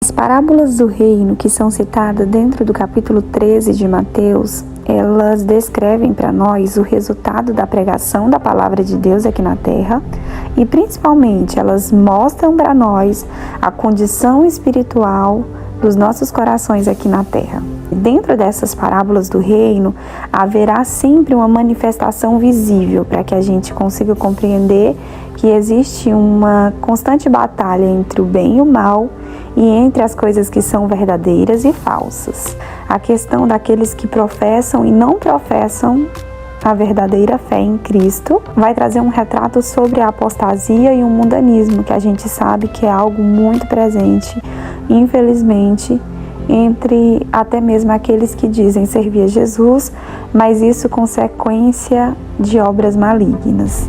As parábolas do reino que são citadas dentro do capítulo 13 de Mateus, elas descrevem para nós o resultado da pregação da palavra de Deus aqui na terra e principalmente elas mostram para nós a condição espiritual dos nossos corações aqui na terra. Dentro dessas parábolas do reino, haverá sempre uma manifestação visível para que a gente consiga compreender que existe uma constante batalha entre o bem e o mal e entre as coisas que são verdadeiras e falsas. A questão daqueles que professam e não professam a verdadeira fé em Cristo vai trazer um retrato sobre a apostasia e o mundanismo, que a gente sabe que é algo muito presente, infelizmente, entre até mesmo aqueles que dizem servir a Jesus, mas isso consequência de obras malignas.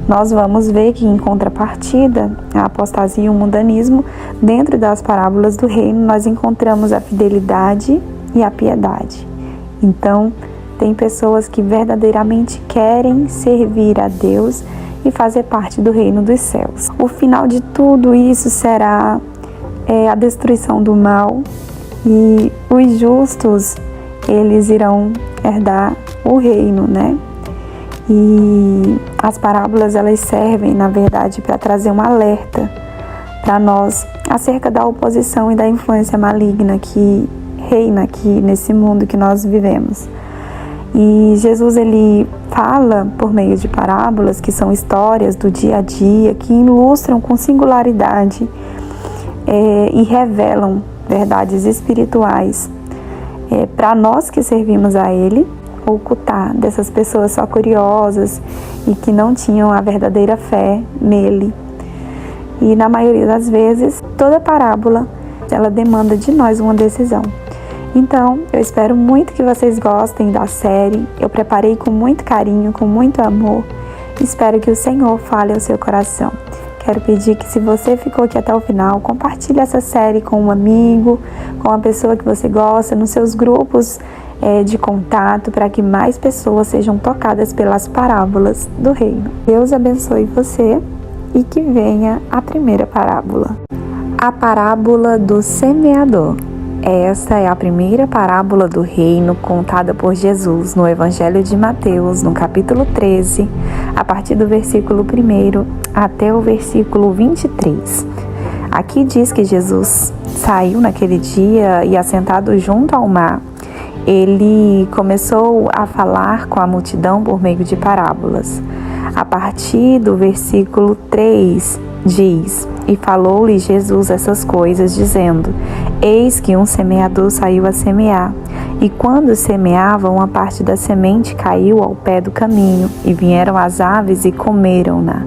Nós vamos ver que, em contrapartida, a apostasia e o mundanismo, dentro das parábolas do reino, nós encontramos a fidelidade e a piedade. Então, tem pessoas que verdadeiramente querem servir a Deus e fazer parte do reino dos céus. O final de tudo isso será a destruição do mal e os justos, eles irão herdar o reino, né? E as parábolas, elas servem, na verdade, para trazer um alerta para nós acerca da oposição e da influência maligna que reina aqui nesse mundo que nós vivemos. E Jesus, ele fala por meio de parábolas, que são histórias do dia a dia, que ilustram com singularidade e revelam verdades espirituais para nós que servimos a Ele, ocultar dessas pessoas só curiosas e que não tinham a verdadeira fé nele. E na maioria das vezes, toda parábola, ela demanda de nós uma decisão. Então, eu espero muito que vocês gostem da série. Eu preparei com muito carinho, com muito amor. Espero que o Senhor fale ao seu coração. Quero pedir que, se você ficou aqui até o final, compartilhe essa série com um amigo, com uma pessoa que você gosta, nos seus grupos de contato, para que mais pessoas sejam tocadas pelas parábolas do reino. Deus abençoe você e que venha a primeira parábola. A parábola do semeador. Essa é a primeira parábola do reino contada por Jesus no Evangelho de Mateus, no capítulo 13, a partir do versículo 1 até o versículo 23. Aqui diz que Jesus saiu naquele dia e, assentado junto ao mar, ele começou a falar com a multidão por meio de parábolas. A partir do versículo 3 diz: E falou-lhe Jesus essas coisas, dizendo: Eis que um semeador saiu a semear, e quando semeava, uma parte da semente caiu ao pé do caminho, e vieram as aves e comeram-na.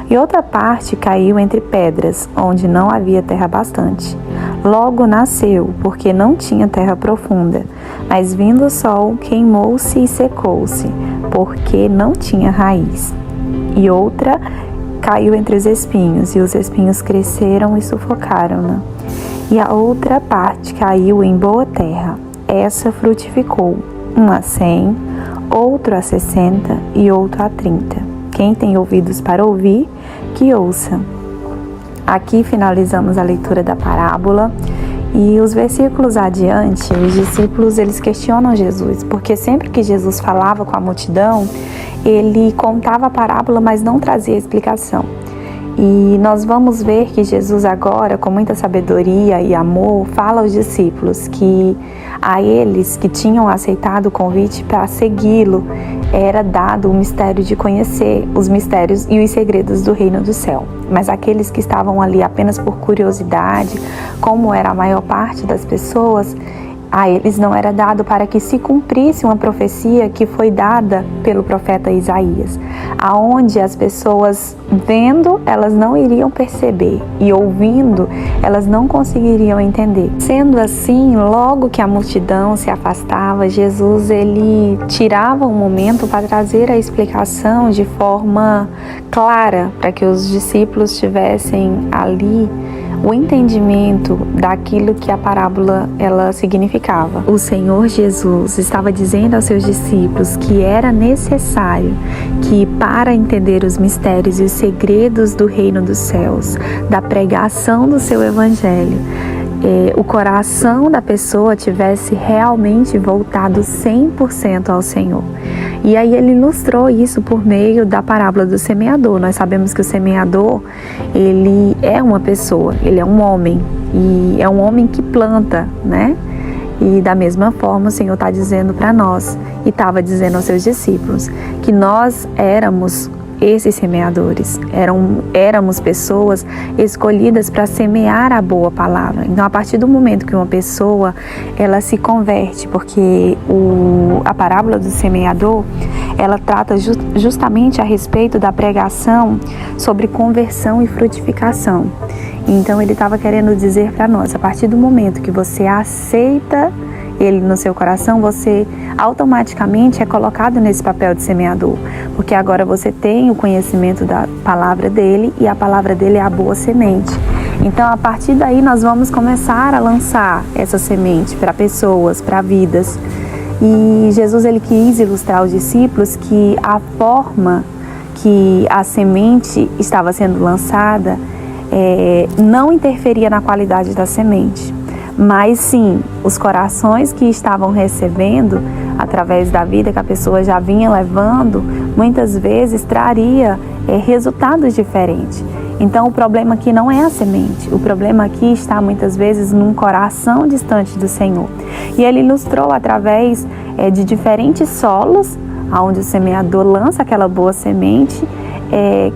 E outra parte caiu entre pedras, onde não havia terra bastante. Logo nasceu, porque não tinha terra profunda. Mas vindo o sol, queimou-se e secou-se, porque não tinha raiz. E outra caiu entre os espinhos, e os espinhos cresceram e sufocaram-na. E a outra parte caiu em boa terra. Essa frutificou, um a 100, outro a 60 e outro a 30. Quem tem ouvidos para ouvir, que ouça. Aqui finalizamos a leitura da parábola. E os versículos adiante, os discípulos, eles questionam Jesus, porque sempre que Jesus falava com a multidão, ele contava a parábola, mas não trazia explicação. E nós vamos ver que Jesus agora, com muita sabedoria e amor, fala aos discípulos que a eles que tinham aceitado o convite para segui-lo, era dado o mistério de conhecer os mistérios e os segredos do reino do céu. Mas aqueles que estavam ali apenas por curiosidade, como era a maior parte das pessoas, a eles não era dado para que se cumprisse uma profecia que foi dada pelo profeta Isaías, aonde as pessoas vendo, elas não iriam perceber, e ouvindo, elas não conseguiriam entender. Sendo assim, logo que a multidão se afastava, Jesus, ele tirava um momento para trazer a explicação de forma clara, para que os discípulos tivessem ali o entendimento daquilo que a parábola ela significava. O Senhor Jesus estava dizendo aos seus discípulos que era necessário que, para entender os mistérios e os segredos do reino dos céus, da pregação do seu evangelho, o coração da pessoa tivesse realmente voltado 100% ao Senhor. E aí ele ilustrou isso por meio da parábola do semeador. Nós sabemos que o semeador, ele é uma pessoa, ele é um homem, e é um homem que planta, né? E da mesma forma o Senhor está dizendo para nós, e estava dizendo aos seus discípulos, que nós éramos esses semeadores, éramos pessoas escolhidas para semear a boa palavra. Então, a partir do momento que uma pessoa ela se converte, porque a parábola do semeador, ela trata justamente a respeito da pregação sobre conversão e frutificação. Então, ele estava querendo dizer para nós, a partir do momento que você aceita ele no seu coração, você automaticamente é colocado nesse papel de semeador, porque agora você tem o conhecimento da palavra dele, e a palavra dele é a boa semente. Então, a partir daí, nós vamos começar a lançar essa semente para pessoas, para vidas. E Jesus, ele quis ilustrar aos discípulos que a forma que a semente estava sendo lançada não interferia na qualidade da semente, mas sim, os corações que estavam recebendo através da vida que a pessoa já vinha levando, muitas vezes traria resultados diferentes. Então, o problema aqui não é a semente, o problema aqui está muitas vezes num coração distante do Senhor. E ele ilustrou através de diferentes solos, onde o semeador lança aquela boa semente,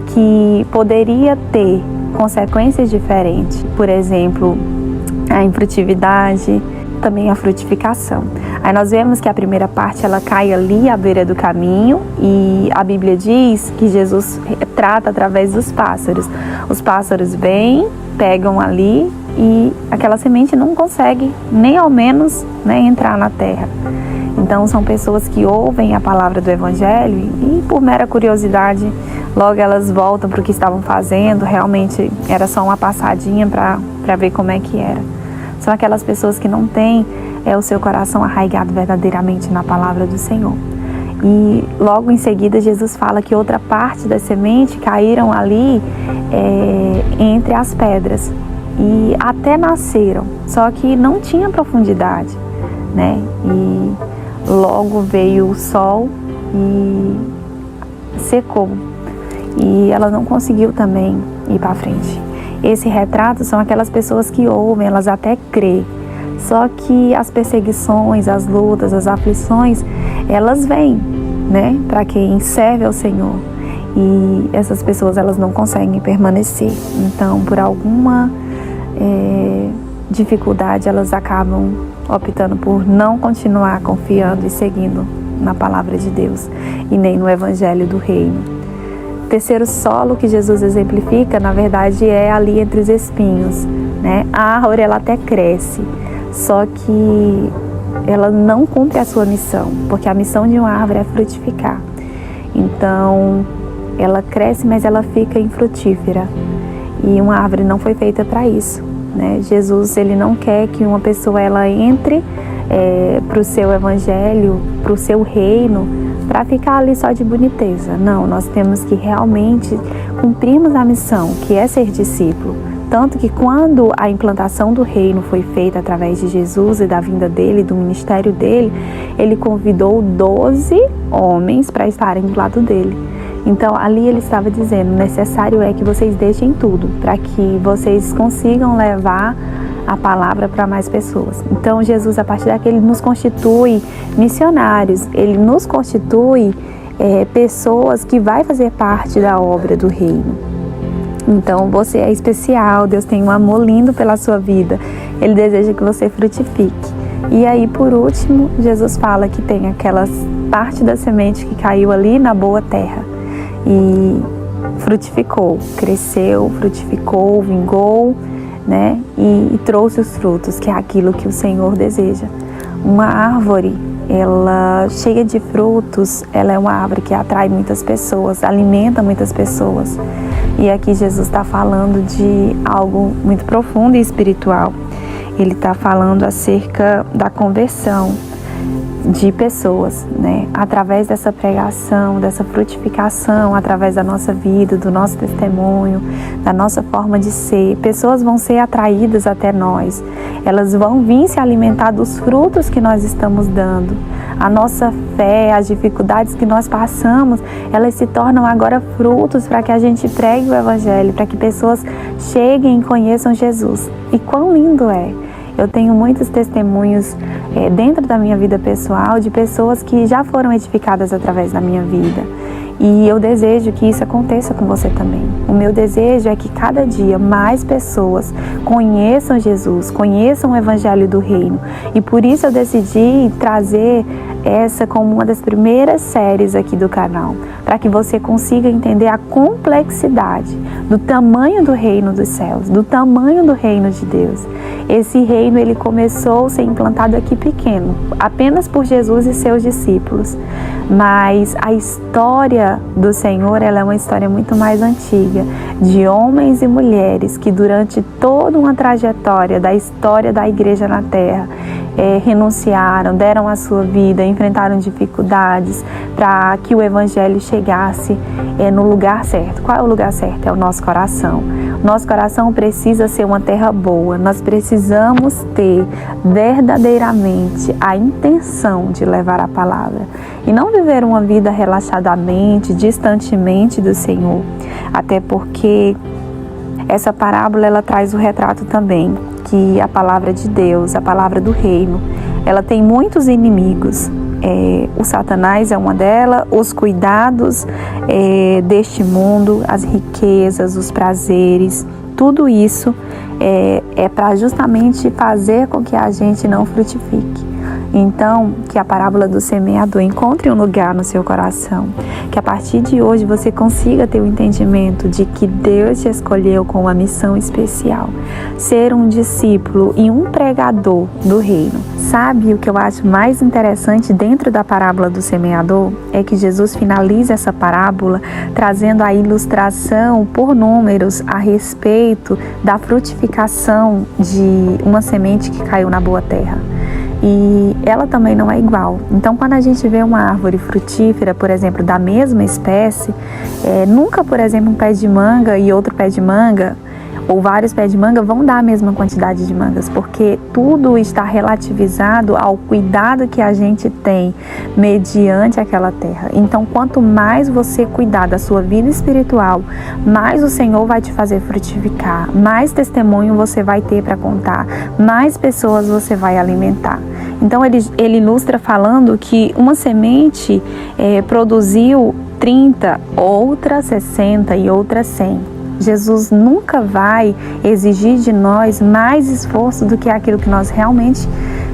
que poderia ter consequências diferentes. Por exemplo, a infrutividade, também a frutificação. Aí nós vemos que a primeira parte ela cai ali à beira do caminho, e a Bíblia diz que Jesus trata através dos pássaros. Os pássaros vêm, pegam ali, e aquela semente não consegue nem ao menos, né, entrar na terra. Então são pessoas que ouvem a palavra do Evangelho e por mera curiosidade logo elas voltam para o que estavam fazendo. Realmente era só uma passadinha para ver como é que era. São aquelas pessoas que não têm o seu coração arraigado verdadeiramente na palavra do Senhor. E logo em seguida Jesus fala que outra parte da semente caíram ali entre as pedras e até nasceram, só que não tinha profundidade, né? E logo veio o sol e secou, e ela não conseguiu também ir para frente. Esse retrato são aquelas pessoas que ouvem, elas até crêem, só que as perseguições, as lutas, as aflições, elas vêm, né, para quem serve ao Senhor, e essas pessoas elas não conseguem permanecer. Então, por alguma dificuldade, elas acabam optando por não continuar confiando e seguindo na palavra de Deus e nem no Evangelho do Reino. O terceiro solo que Jesus exemplifica, na verdade, é ali entre os espinhos, né? A árvore ela até cresce, só que ela não cumpre a sua missão, porque a missão de uma árvore é frutificar. Então, ela cresce, mas ela fica infrutífera. E uma árvore não foi feita para isso, né? Jesus, ele não quer que uma pessoa ela entre para o seu evangelho, para o seu reino, para ficar ali só de boniteza. Não, nós temos que realmente cumprirmos a missão, que é ser discípulo. Tanto que quando a implantação do reino foi feita através de Jesus e da vinda dele, do ministério dele, ele convidou 12 homens para estarem do lado dele. Então ali ele estava dizendo, necessário é que vocês deixem tudo, para que vocês consigam levar a palavra para mais pessoas. Então Jesus, a partir daqui, ele nos constitui missionários, ele nos constitui pessoas que vai fazer parte da obra do reino. Então você é especial, Deus tem um amor lindo pela sua vida, ele deseja que você frutifique. E aí, por último, Jesus fala que tem aquelas parte da semente que caiu ali na boa terra e frutificou, cresceu, frutificou, vingou, né? E trouxe os frutos, que é aquilo que o Senhor deseja. Uma árvore, ela cheia de frutos, ela é uma árvore que atrai muitas pessoas, alimenta muitas pessoas. E aqui Jesus está falando de algo muito profundo e espiritual. Ele está falando acerca da conversão. de pessoas, né? Através dessa pregação, dessa frutificação, através da nossa vida, do nosso testemunho, da nossa forma de ser, pessoas vão ser atraídas até nós, elas vão vir se alimentar dos frutos que nós estamos dando. A nossa fé, as dificuldades que nós passamos, elas se tornam agora frutos para que a gente pregue o Evangelho, para que pessoas cheguem e conheçam Jesus. E quão lindo é! Eu tenho muitos testemunhos dentro da minha vida pessoal de pessoas que já foram edificadas através da minha vida. E eu desejo que isso aconteça com você também. O meu desejo é que cada dia mais pessoas conheçam Jesus, conheçam o Evangelho do Reino. E por isso eu decidi trazer essa como uma das primeiras séries aqui do canal, para que você consiga entender a complexidade do tamanho do reino dos céus, do tamanho do reino de Deus. Esse reino, ele começou a ser implantado aqui pequeno, apenas por Jesus e seus discípulos. Mas a história do Senhor, ela é uma história muito mais antiga, de homens e mulheres que durante toda uma trajetória da história da igreja na terra, renunciaram, deram a sua vida, enfrentaram dificuldades para que o Evangelho chegasse no lugar certo. Qual é o lugar certo? É o nosso coração. Nosso coração precisa ser uma terra boa. Nós precisamos ter verdadeiramente a intenção de levar a palavra e não viver uma vida relaxadamente, distantemente do Senhor. Até porque essa parábola, ela traz o retrato também que a palavra de Deus, a palavra do reino, ela tem muitos inimigos. O Satanás é uma delas, os cuidados deste mundo, as riquezas, os prazeres, tudo isso é para justamente fazer com que a gente não frutifique. Então, que a parábola do semeador encontre um lugar no seu coração, que a partir de hoje você consiga ter o entendimento de que Deus te escolheu com uma missão especial, ser um discípulo e um pregador do reino. Sabe o que eu acho mais interessante dentro da parábola do semeador? É que Jesus finaliza essa parábola trazendo a ilustração por números a respeito da frutificação de uma semente que caiu na boa terra. E ela também não é igual. Então, quando a gente vê uma árvore frutífera, por exemplo, da mesma espécie, nunca, por exemplo, um pé de manga e outro pé de manga, ou vários pés de manga, vão dar a mesma quantidade de mangas, porque tudo está relativizado ao cuidado que a gente tem mediante aquela terra. Então, quanto mais você cuidar da sua vida espiritual, mais o Senhor vai te fazer frutificar, mais testemunho você vai ter para contar, mais pessoas você vai alimentar. Então, ele ilustra falando que uma semente produziu 30, outra 60 e outra 100. Jesus nunca vai exigir de nós mais esforço do que aquilo que nós realmente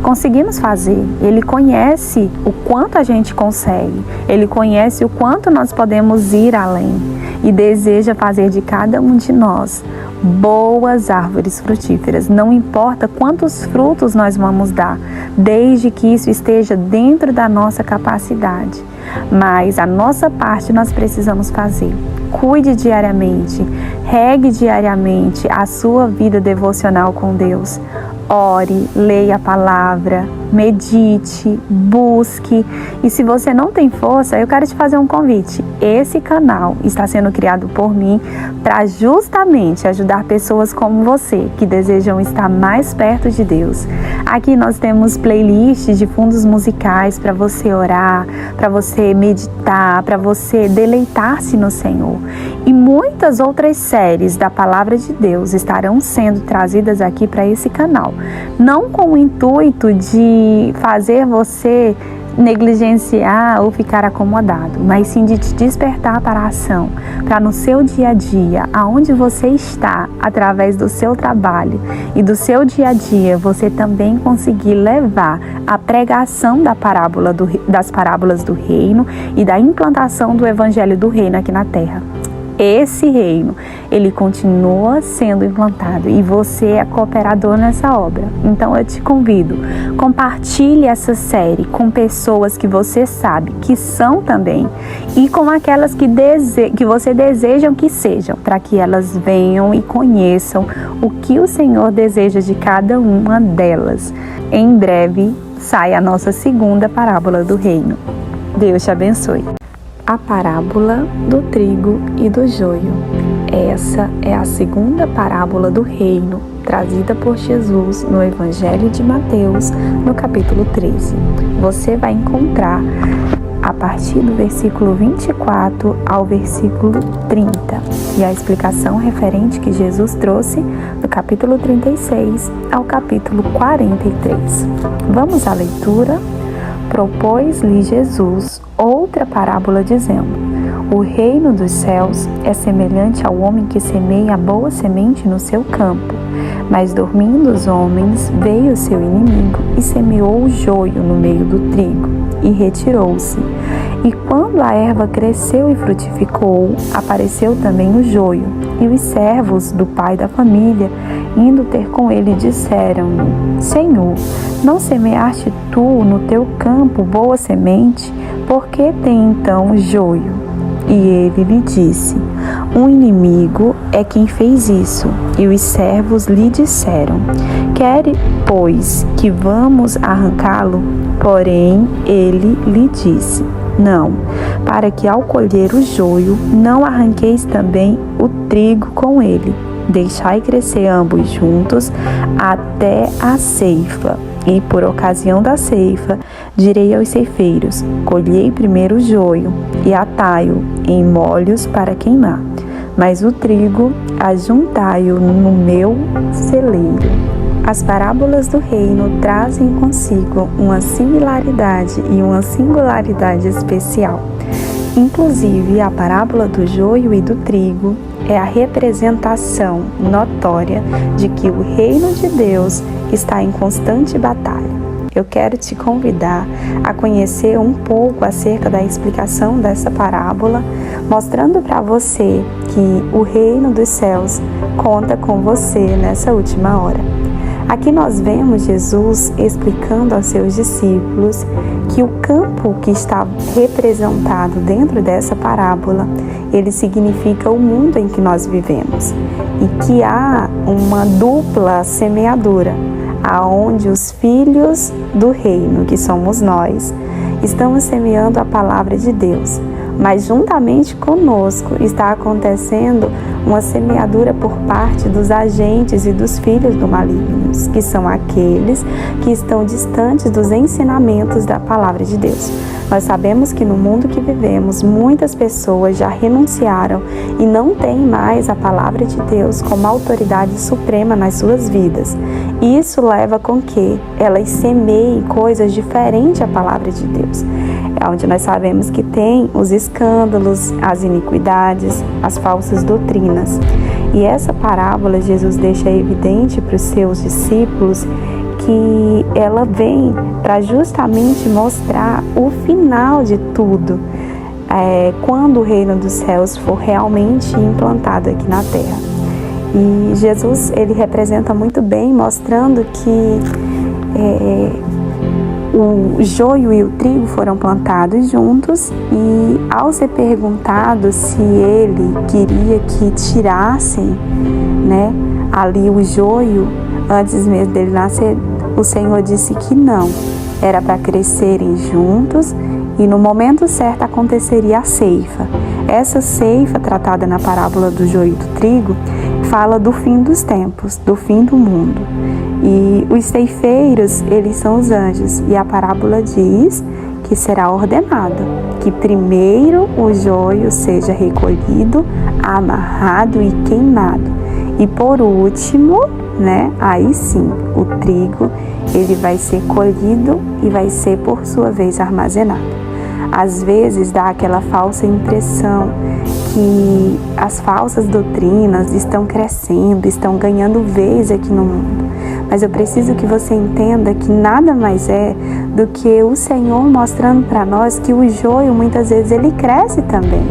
conseguimos fazer. Ele conhece o quanto a gente consegue, Ele conhece o quanto nós podemos ir além e deseja fazer de cada um de nós boas árvores frutíferas. Não importa quantos frutos nós vamos dar, desde que isso esteja dentro da nossa capacidade. Mas a nossa parte nós precisamos fazer. Cuide diariamente, regue diariamente a sua vida devocional com Deus. Ore, leia a palavra, medite, busque. E se você não tem força, eu quero te fazer um convite. Esse canal está sendo criado por mim para justamente ajudar pessoas como você, que desejam estar mais perto de Deus. Aqui nós temos playlists de fundos musicais para você orar, para você meditar, para você deleitar-se no Senhor. E muitas outras séries da Palavra de Deus estarão sendo trazidas aqui para esse canal. Não com o intuito de fazer você negligenciar ou ficar acomodado, mas sim de te despertar para a ação, para no seu dia a dia, aonde você está, através do seu trabalho e do seu dia a dia, você também conseguir levar a pregação das parábolas do reino e da implantação do Evangelho do reino aqui na terra. Esse reino, ele continua sendo implantado e você é cooperador nessa obra. Então eu te convido, compartilhe essa série com pessoas que você sabe que são também e com aquelas que você deseja que sejam, para que elas venham e conheçam o que o Senhor deseja de cada uma delas. em breve sai a nossa segunda parábola do reino. Deus te abençoe. A parábola do trigo e do joio. Essa é a segunda parábola do reino, trazida por Jesus no Evangelho de Mateus, no capítulo 13. Você vai encontrar a partir do versículo 24 ao versículo 30, e a explicação referente que Jesus trouxe do capítulo 36 ao capítulo 43. Vamos à leitura? Propôs-lhe Jesus outra parábola dizendo: o reino dos céus é semelhante ao homem que semeia a boa semente no seu campo. Mas dormindo os homens, veio o seu inimigo e semeou o joio no meio do trigo, e retirou-se. E quando a erva cresceu e frutificou, apareceu também o joio. E os servos do pai da família, indo ter com ele, disseram-lhe: Senhor, não semeaste tu no teu campo boa semente? Por que tem então joio? E ele lhe disse: um inimigo é quem fez isso. E os servos lhe disseram: quer, pois, que vamos arrancá-lo? Porém, ele lhe disse: não, para que ao colher o joio, não arranqueis também o trigo com ele. Deixai crescer ambos juntos até a ceifa. E por ocasião da ceifa, direi aos ceifeiros: colhei primeiro o joio e atai-o em molhos para queimar, mas o trigo ajuntai-o no meu celeiro. As parábolas do reino trazem consigo uma similaridade e uma singularidade especial. Inclusive, a parábola do joio e do trigo é a representação notória de que o reino de Deus está em constante batalha. Eu quero te convidar a conhecer um pouco acerca da explicação dessa parábola, mostrando para você que o reino dos céus conta com você nessa última hora. Aqui nós vemos Jesus explicando aos seus discípulos que o campo que está representado dentro dessa parábola, ele significa o mundo em que nós vivemos, e que há uma dupla semeadura, aonde os filhos do reino, que somos nós, estamos semeando a palavra de Deus, mas juntamente conosco está acontecendo uma semeadura por parte dos agentes e dos filhos do maligno, que são aqueles que estão distantes dos ensinamentos da palavra de Deus. Nós sabemos que no mundo que vivemos, muitas pessoas já renunciaram e não têm mais a palavra de Deus como autoridade suprema nas suas vidas. Isso leva com que elas semeiem coisas diferentes à palavra de Deus. É onde nós sabemos que tem os escândalos, as iniquidades, as falsas doutrinas. E essa parábola, Jesus deixa evidente para os seus discípulos que ela vem para justamente mostrar o final de tudo, quando o reino dos céus for realmente implantado aqui na terra. E Jesus, ele representa muito bem, mostrando que o joio e o trigo foram plantados juntos, e ao ser perguntado se ele queria que tirassem, ali o joio, antes mesmo dele nascer, o Senhor disse que não, era para crescerem juntos, e no momento certo aconteceria a ceifa. Essa ceifa, tratada na parábola do joio e do trigo, fala do fim dos tempos, do fim do mundo. E os ceifeiros, eles são os anjos, e a parábola diz que será ordenado que primeiro o joio seja recolhido, amarrado e queimado, e por último, aí sim, o trigo, ele vai ser colhido e vai ser por sua vez armazenado. Às vezes dá aquela falsa impressão que as falsas doutrinas estão crescendo, estão ganhando vez aqui no mundo. Mas eu preciso que você entenda que nada mais é do que o Senhor mostrando para nós que o joio muitas vezes ele cresce também,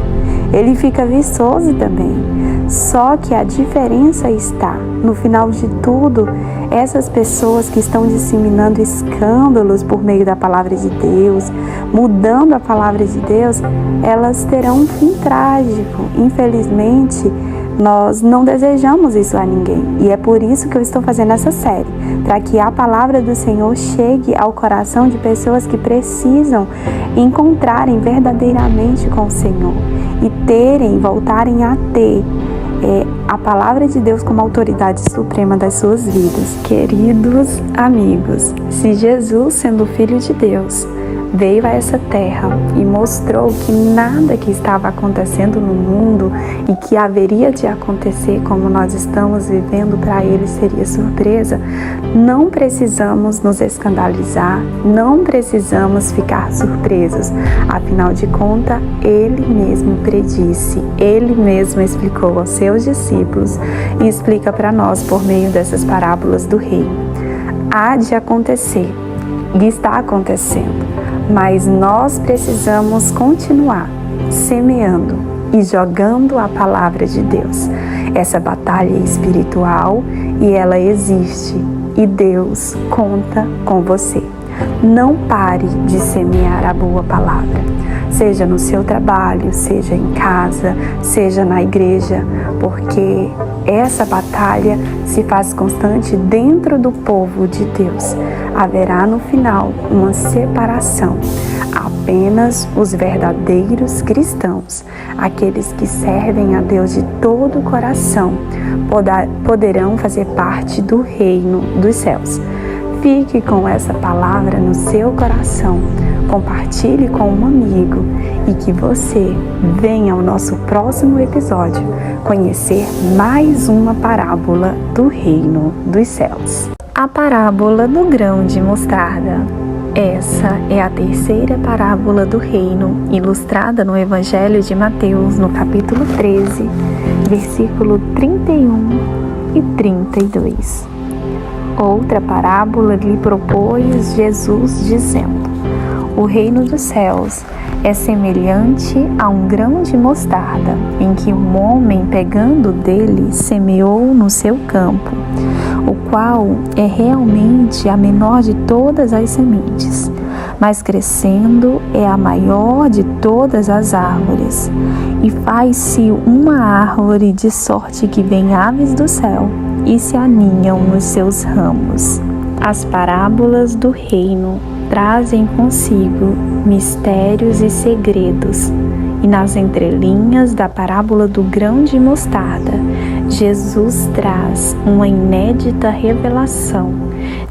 ele fica viçoso também. Só que a diferença está, no final de tudo, essas pessoas que estão disseminando escândalos por meio da palavra de Deus, mudando a palavra de Deus, elas terão um fim trágico. Infelizmente, Nós não desejamos isso a ninguém, e é por isso que eu estou fazendo essa série, para que a palavra do Senhor chegue ao coração de pessoas que precisam encontrarem verdadeiramente com o Senhor e voltarem a ter a palavra de Deus como autoridade suprema das suas vidas. Queridos amigos, se Jesus, sendo Filho de Deus, veio a essa terra e mostrou que nada que estava acontecendo no mundo e que haveria de acontecer como nós estamos vivendo para ele seria surpresa, não precisamos nos escandalizar, não precisamos ficar surpresos. Afinal de contas, ele mesmo predisse, ele mesmo explicou aos seus discípulos e explica para nós por meio dessas parábolas do reino. Há de acontecer e está acontecendo, mas nós precisamos continuar semeando e jogando a palavra de Deus. Essa batalha é espiritual e ela existe, e Deus conta com você. Não pare de semear a boa palavra, seja no seu trabalho, seja em casa, seja na igreja, porque essa batalha se faz constante dentro do povo de Deus. Haverá no final uma separação. Apenas os verdadeiros cristãos, aqueles que servem a Deus de todo o coração, poderão fazer parte do reino dos céus. Fique com essa palavra no seu coração, compartilhe com um amigo e que você venha ao nosso próximo episódio conhecer mais uma parábola do reino dos céus. A parábola do grão de mostarda. Essa é a terceira parábola do reino, ilustrada no Evangelho de Mateus, no capítulo 13, versículo 31 e 32. Outra parábola lhe propôs Jesus, dizendo: o reino dos céus é semelhante a um grão de mostarda, em que um homem, pegando dele, semeou no seu campo, o qual é realmente a menor de todas as sementes, mas crescendo é a maior de todas as árvores, e faz-se uma árvore de sorte que vêm aves do céu e se aninham nos seus ramos. As parábolas do reino trazem consigo mistérios e segredos, e nas entrelinhas da parábola do grão de mostarda, Jesus traz uma inédita revelação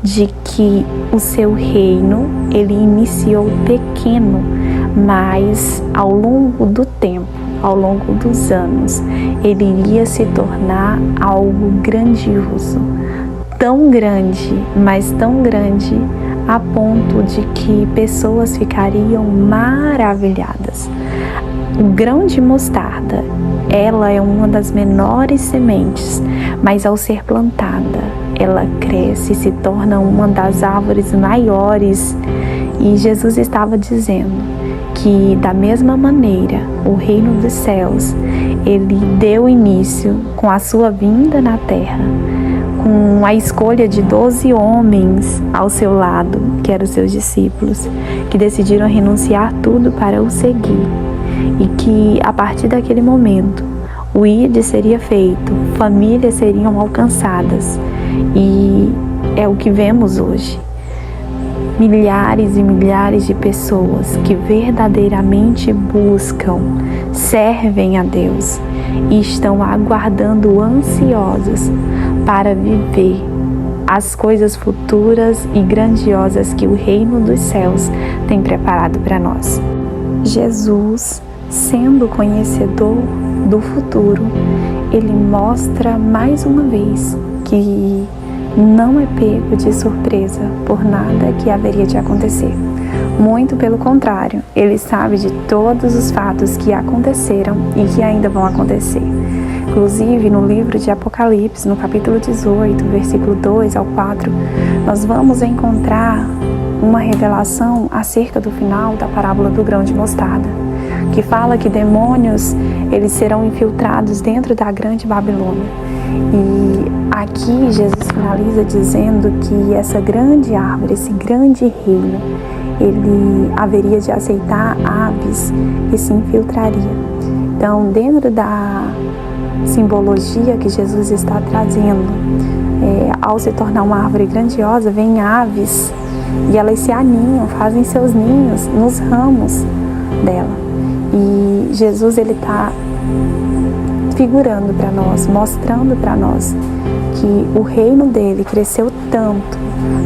de que o seu reino ele iniciou pequeno, mas ao longo do tempo, ao longo dos anos, ele iria se tornar algo grandioso, tão grande, mas tão grande, a ponto de que pessoas ficariam maravilhadas. O grão de mostarda, ela é uma das menores sementes, mas ao ser plantada, ela cresce e se torna uma das árvores maiores. E Jesus estava dizendo que da mesma maneira o reino dos céus, ele deu início com a sua vinda na terra, com a escolha de 12 homens ao seu lado, que eram os seus discípulos, que decidiram renunciar tudo para o seguir, e que a partir daquele momento o ID seria feito, famílias seriam alcançadas, e é o que vemos hoje. Milhares e milhares de pessoas que verdadeiramente buscam, servem a Deus e estão aguardando ansiosos para viver as coisas futuras e grandiosas que o reino dos céus tem preparado para nós. Jesus, sendo conhecedor do futuro, ele mostra mais uma vez que não é pego de surpresa por nada que haveria de acontecer. Muito pelo contrário, ele sabe de todos os fatos que aconteceram e que ainda vão acontecer. Inclusive, no livro de Apocalipse, no capítulo 18, versículo 2 ao 4, nós vamos encontrar uma revelação acerca do final da parábola do grão de mostarda, que fala que demônios, eles serão infiltrados dentro da grande Babilônia. E aqui Jesus finaliza dizendo que essa grande árvore, esse grande reino, ele haveria de aceitar aves que se infiltraria. Então, dentro simbologia que Jesus está trazendo. Ao se tornar uma árvore grandiosa, vêm aves e elas se aninham, fazem seus ninhos nos ramos dela. E Jesus, ele está figurando para nós, mostrando para nós que o reino dele cresceu tanto,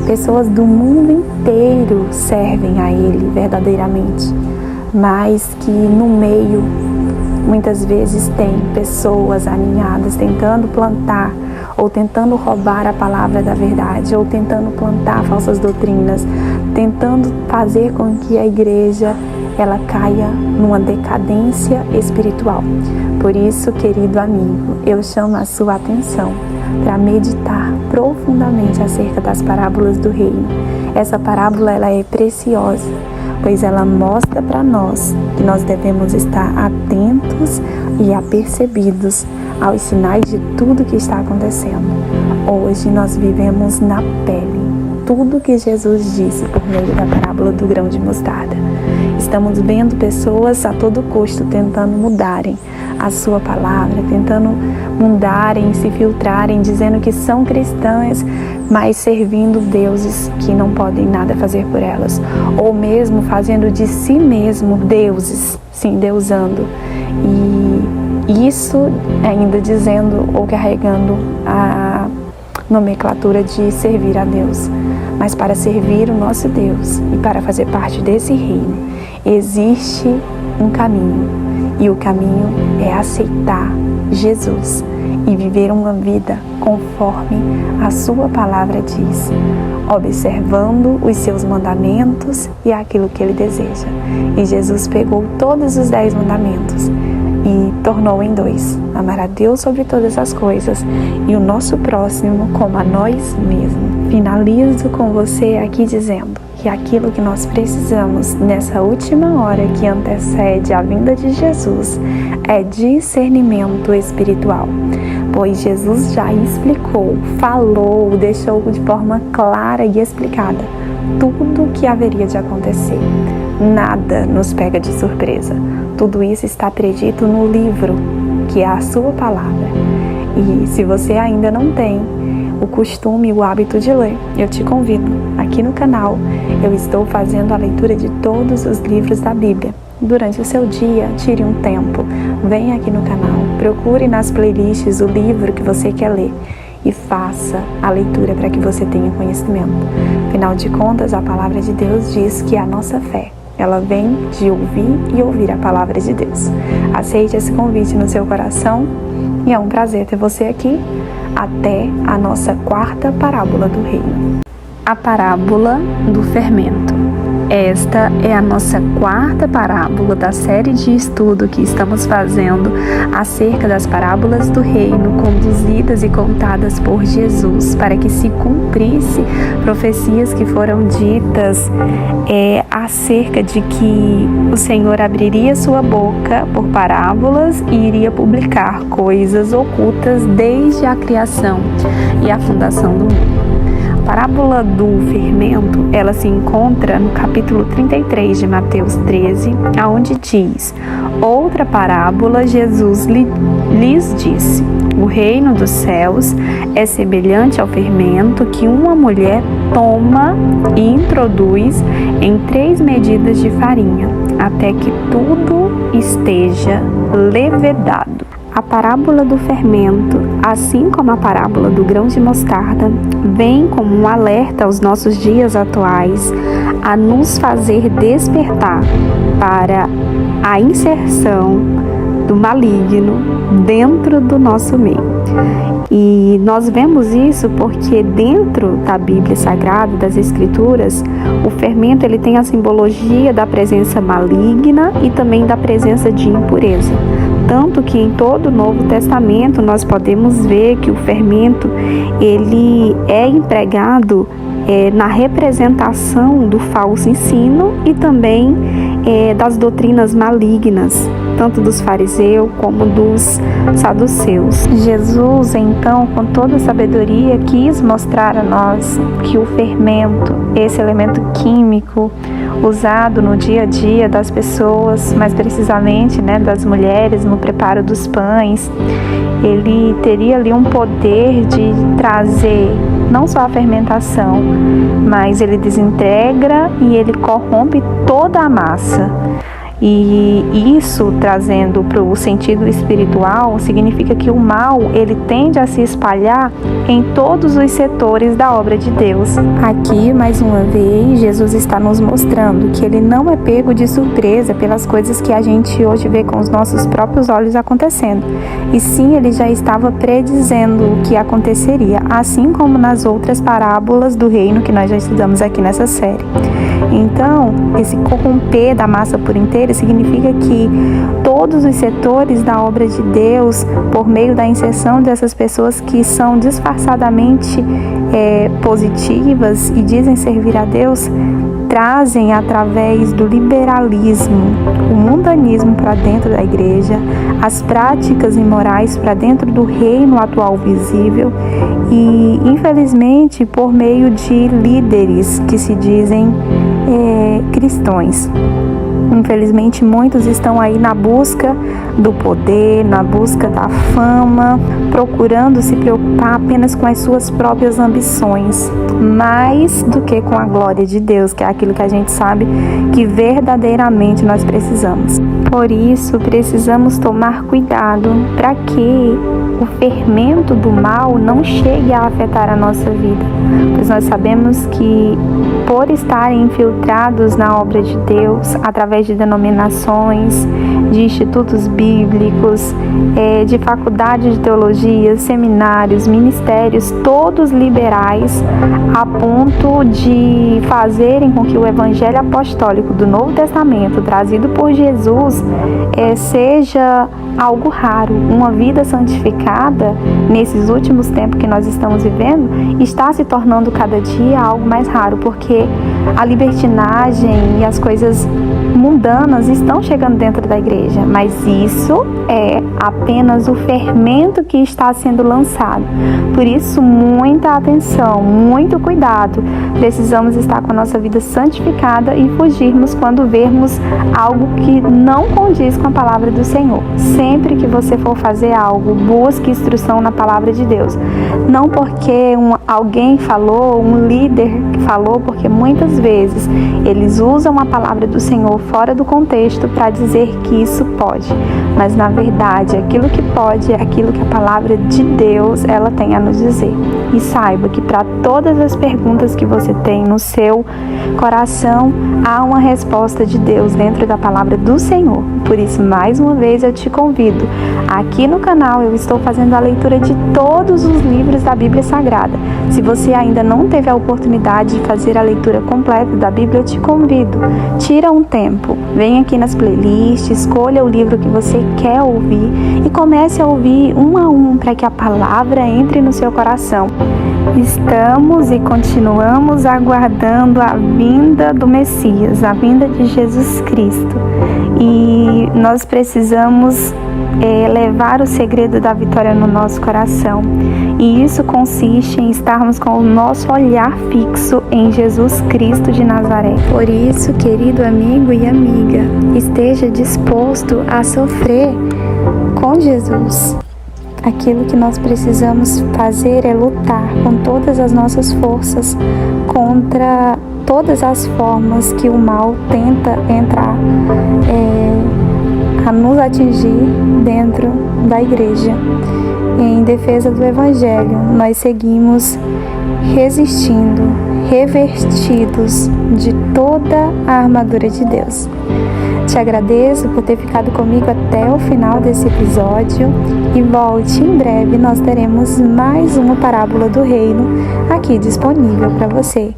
pessoas do mundo inteiro servem a ele verdadeiramente, mas que no meio muitas vezes tem pessoas aninhadas tentando plantar ou tentando roubar a palavra da verdade, ou tentando plantar falsas doutrinas, tentando fazer com que a igreja ela caia numa decadência espiritual. Por isso, querido amigo, eu chamo a sua atenção para meditar profundamente acerca das parábolas do reino. Essa parábola ela é preciosa, pois ela mostra para nós que nós devemos estar atentos e apercebidos aos sinais de tudo que está acontecendo. Hoje nós vivemos na pele tudo que Jesus disse por meio da parábola do grão de mostarda. Estamos vendo pessoas a todo custo tentando mudarem a sua palavra, tentando mudarem, se filtrarem, dizendo que são cristãs, mas servindo deuses que não podem nada fazer por elas, ou mesmo fazendo de si mesmo deuses, se endeusando, e isso ainda dizendo ou carregando a nomenclatura de servir a Deus. Mas para servir o nosso Deus e para fazer parte desse reino, existe um caminho, e o caminho é aceitar Jesus e viver uma vida conforme a sua palavra diz, observando os seus mandamentos e aquilo que ele deseja. E Jesus pegou todos os 10 mandamentos e tornou em 2: amar a Deus sobre todas as coisas e o nosso próximo como a nós mesmos. Finalizo com você aqui dizendo que aquilo que nós precisamos nessa última hora que antecede a vinda de Jesus é discernimento espiritual, pois Jesus já explicou, falou, deixou de forma clara e explicada tudo o que haveria de acontecer. Nada nos pega de surpresa. Tudo isso está predito no livro, que é a sua palavra. E se você ainda não tem o costume e o hábito de ler, eu te convido. Aqui no canal, eu estou fazendo a leitura de todos os livros da Bíblia. Durante o seu dia, tire um tempo, venha aqui no canal, procure nas playlists o livro que você quer ler e faça a leitura para que você tenha conhecimento. Afinal de contas, a palavra de Deus diz que a nossa fé, ela vem de ouvir e ouvir a palavra de Deus. Aceite esse convite no seu coração e é um prazer ter você aqui. Até a nossa 4ª parábola do reino. A parábola do fermento. Esta é a nossa 4ª parábola da série de estudo que estamos fazendo acerca das parábolas do reino conduzidas e contadas por Jesus, para que se cumprisse profecias que foram ditas acerca de que o Senhor abriria sua boca por parábolas e iria publicar coisas ocultas desde a criação e a fundação do mundo. A parábola do fermento, ela se encontra no capítulo 33 de Mateus 13, aonde diz: outra parábola Jesus lhes disse: o reino dos céus é semelhante ao fermento que uma mulher toma e introduz em 3 medidas de farinha, até que tudo esteja levedado. A parábola do fermento, assim como a parábola do grão de mostarda, vem como um alerta aos nossos dias atuais, a nos fazer despertar para a inserção do maligno dentro do nosso meio. E nós vemos isso porque dentro da Bíblia Sagrada, das Escrituras, o fermento ele tem a simbologia da presença maligna e também da presença de impureza. Tanto que em todo o Novo Testamento nós podemos ver que o fermento ele é empregado na representação do falso ensino e também das doutrinas malignas, tanto dos fariseus como dos saduceus. Jesus, então, com toda a sabedoria, quis mostrar a nós que o fermento, esse elemento químico, usado no dia a dia das pessoas, mais precisamente, das mulheres, no preparo dos pães. Ele teria ali um poder de trazer não só a fermentação, mas ele desintegra e ele corrompe toda a massa. E isso, trazendo para o sentido espiritual, significa que o mal, ele tende a se espalhar em todos os setores da obra de Deus. Aqui, mais uma vez, Jesus está nos mostrando que ele não é pego de surpresa pelas coisas que a gente hoje vê com os nossos próprios olhos acontecendo. E sim, ele já estava predizendo o que aconteceria, assim como nas outras parábolas do reino que nós já estudamos aqui nessa série. Então, esse corromper da massa por inteira significa que todos os setores da obra de Deus, por meio da inserção dessas pessoas que são disfarçadamente positivas e dizem servir a Deus, trazem através do liberalismo, o mundanismo para dentro da igreja, as práticas imorais para dentro do reino atual visível e, infelizmente, por meio de líderes que se dizem cristãos. Infelizmente, muitos estão aí na busca do poder, na busca da fama, procurando se preocupar apenas com as suas próprias ambições, mais do que com a glória de Deus, que é aquilo que a gente sabe que verdadeiramente nós precisamos. Por isso, precisamos tomar cuidado para que o fermento do mal não chegue a afetar a nossa vida, pois nós sabemos que, por estarem infiltrados na obra de Deus, através de denominações, de institutos bíblicos, de faculdades de teologia, seminários, ministérios, todos liberais, a ponto de fazerem com que o evangelho apostólico do Novo Testamento, trazido por Jesus, seja algo raro. Uma vida santificada, nesses últimos tempos que nós estamos vivendo, está se tornando cada dia algo mais raro, porque a libertinagem e as coisas mundanas estão chegando dentro da igreja, mas isso é apenas o fermento que está sendo lançado. Por isso, muita atenção, muito cuidado. Precisamos estar com a nossa vida santificada e fugirmos quando vermos algo que não condiz com a palavra do Senhor. Sempre que você for fazer algo, busque instrução na palavra de Deus. Não porque alguém falou, um líder falou, porque muitas vezes eles usam a palavra do Senhor fora do contexto para dizer que isso pode. Mas na verdade, aquilo que pode é aquilo que a palavra de Deus ela tem a nos dizer. E saiba que para todas as perguntas que você tem no seu coração, há uma resposta de Deus dentro da palavra do Senhor. Por isso, mais uma vez, eu te convido. Aqui no canal eu estou fazendo a leitura de todos os livros da Bíblia Sagrada. Se você ainda não teve a oportunidade de fazer a leitura completa da Bíblia, eu te convido. Tira um tempo, vem aqui nas playlists, escolha o livro que você quer ouvir e comece a ouvir um a um para que a palavra entre no seu coração. Estamos e continuamos aguardando a vinda do Messias, a vinda de Jesus Cristo. E nós precisamos levar o segredo da vitória no nosso coração. E isso consiste em estarmos com o nosso olhar fixo em Jesus Cristo de Nazaré. Por isso, querido amigo e amiga, esteja disposto a sofrer com Jesus. Aquilo que nós precisamos fazer é lutar com todas as nossas forças contra todas as formas que o mal tenta entrar a nos atingir dentro da igreja. Em defesa do Evangelho, nós seguimos resistindo, revestidos de toda a armadura de Deus. Te agradeço por ter ficado comigo até o final desse episódio e volte em breve, nós teremos mais uma parábola do reino aqui disponível para você.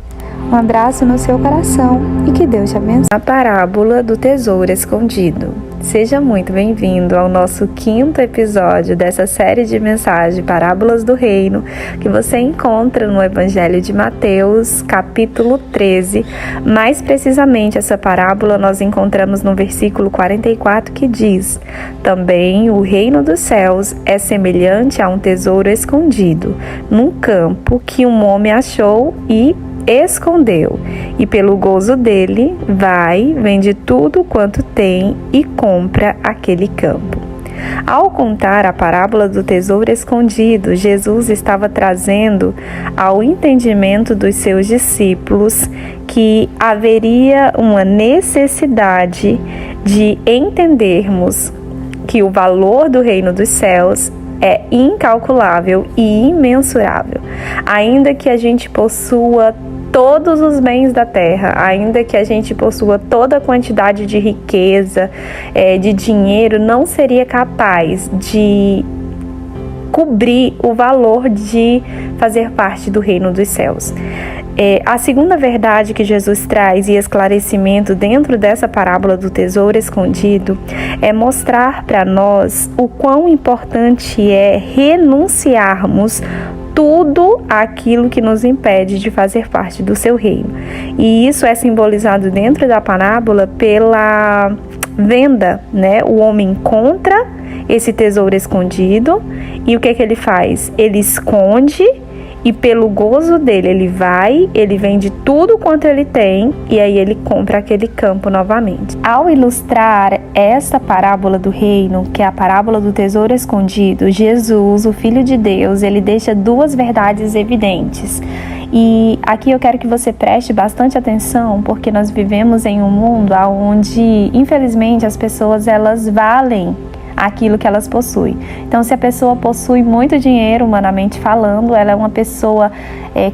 Um abraço no seu coração e que Deus te abençoe. A parábola do tesouro escondido. Seja muito bem-vindo ao nosso 5º episódio dessa série de mensagens Parábolas do Reino, que você encontra no Evangelho de Mateus, capítulo 13. Mais precisamente, essa parábola nós encontramos no versículo 44, que diz: também o reino dos céus é semelhante a um tesouro escondido num campo que um homem achou e escondeu, e pelo gozo dele vai, vende tudo quanto tem e compra aquele campo. Ao contar a parábola do tesouro escondido, Jesus estava trazendo ao entendimento dos seus discípulos que haveria uma necessidade de entendermos que o valor do reino dos céus é incalculável e imensurável. Ainda que a gente possua todos os bens da terra, ainda que a gente possua toda a quantidade de riqueza, de dinheiro, não seria capaz de cobrir o valor de fazer parte do reino dos céus. A segunda verdade que Jesus traz e esclarecimento dentro dessa parábola do tesouro escondido é mostrar para nós o quão importante é renunciarmos tudo aquilo que nos impede de fazer parte do seu reino. E isso é simbolizado dentro da parábola pela venda, né? O homem encontra esse tesouro escondido e o que ele faz? Ele esconde e pelo gozo dele ele vende tudo quanto ele tem e aí ele compra aquele campo novamente. Ao ilustrar essa parábola do reino, que é a parábola do tesouro escondido, Jesus, o Filho de Deus, ele deixa duas verdades evidentes. E aqui eu quero que você preste bastante atenção, porque nós vivemos em um mundo onde, infelizmente, as pessoas elas valem aquilo que elas possuem. Então, se a pessoa possui muito dinheiro, humanamente falando, ela é uma pessoa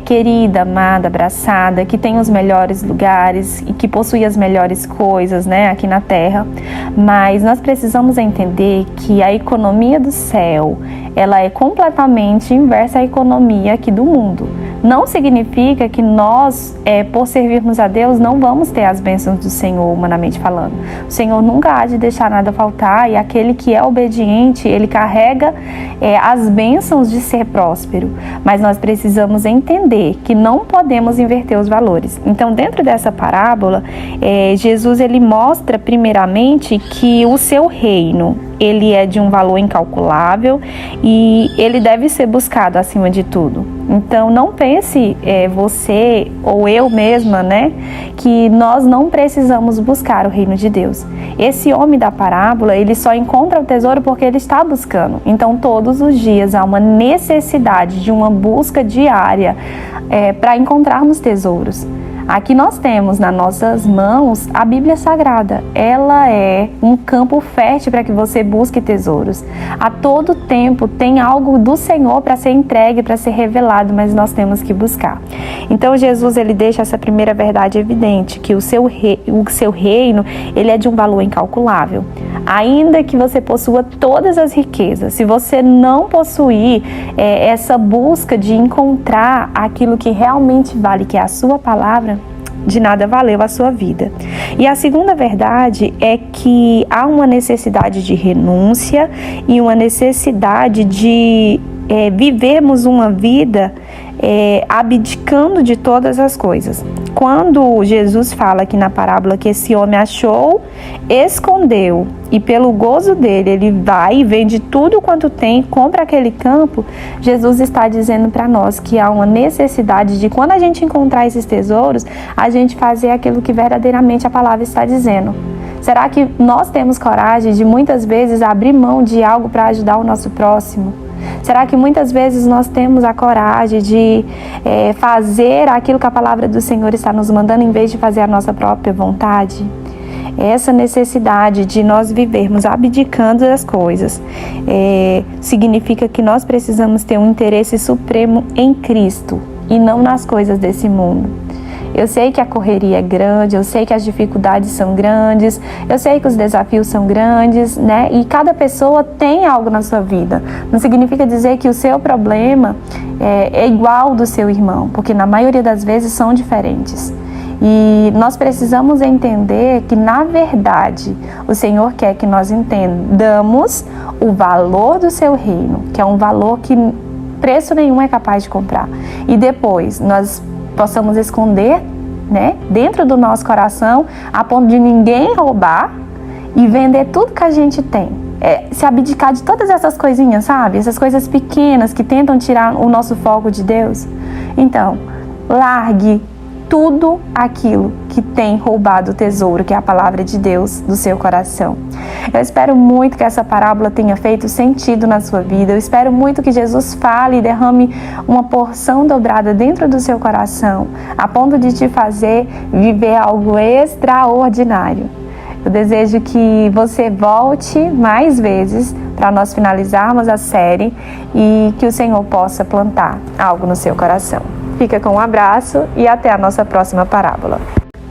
querida, amada, abraçada, que tem os melhores lugares e que possui as melhores coisas, né, aqui na Terra. Mas nós precisamos entender que a economia do céu, ela é completamente inversa à economia aqui do mundo. Não significa que nós, por servirmos a Deus, não vamos ter as bênçãos do Senhor, humanamente falando. O Senhor nunca há de deixar nada faltar e aquele que é obediente, ele carrega as bênçãos de ser próspero. Mas nós precisamos entender que não podemos inverter os valores. Então, dentro dessa parábola, Jesus ele mostra primeiramente que o seu reino, ele é de um valor incalculável e ele deve ser buscado acima de tudo. Então, não pense você ou eu mesma, né, que nós não precisamos buscar o reino de Deus. Esse homem da parábola, ele só encontra o tesouro porque ele está buscando. Então, todos os dias há uma necessidade de uma busca diária para encontrarmos tesouros. Aqui nós temos nas nossas mãos a Bíblia Sagrada. Ela é um campo fértil para que você busque tesouros. A todo tempo tem algo do Senhor para ser entregue, para ser revelado, mas nós temos que buscar. Então Jesus ele deixa essa primeira verdade evidente, que o seu reino ele é de um valor incalculável. Ainda que você possua todas as riquezas, se você não possuir essa busca de encontrar aquilo que realmente vale, que é a sua palavra, de nada valeu a sua vida. E a segunda verdade é que há uma necessidade de renúncia e uma necessidade de vivermos uma vida abdicando de todas as coisas. Quando Jesus fala aqui na parábola que esse homem achou, escondeu e pelo gozo dele ele vai e vende tudo quanto tem, compra aquele campo, Jesus está dizendo para nós que há uma necessidade de, quando a gente encontrar esses tesouros, a gente fazer aquilo que verdadeiramente a palavra está dizendo. Será que nós temos coragem de muitas vezes abrir mão de algo para ajudar o nosso próximo? Será que muitas vezes nós temos a coragem de fazer aquilo que a palavra do Senhor está nos mandando em vez de fazer a nossa própria vontade? Essa necessidade de nós vivermos abdicando das coisas significa que nós precisamos ter um interesse supremo em Cristo e não nas coisas desse mundo. Eu sei que a correria é grande, eu sei que as dificuldades são grandes, eu sei que os desafios são grandes, né? E cada pessoa tem algo na sua vida. Não significa dizer que o seu problema é igual ao do seu irmão, porque na maioria das vezes são diferentes. E nós precisamos entender que, na verdade, o Senhor quer que nós entendamos o valor do seu reino, que é um valor que preço nenhum é capaz de comprar. E depois nós possamos esconder, né, dentro do nosso coração, a ponto de ninguém roubar e vender tudo que a gente tem. Se abdicar de todas essas coisinhas, sabe? Essas coisas pequenas que tentam tirar o nosso foco de Deus. Então, largue tudo aquilo que tem roubado o tesouro, que é a palavra de Deus, do seu coração. Eu espero muito que essa parábola tenha feito sentido na sua vida. Eu espero muito que Jesus fale e derrame uma porção dobrada dentro do seu coração, a ponto de te fazer viver algo extraordinário. Eu desejo que você volte mais vezes para nós finalizarmos a série e que o Senhor possa plantar algo no seu coração. Fica com um abraço e até a nossa próxima parábola.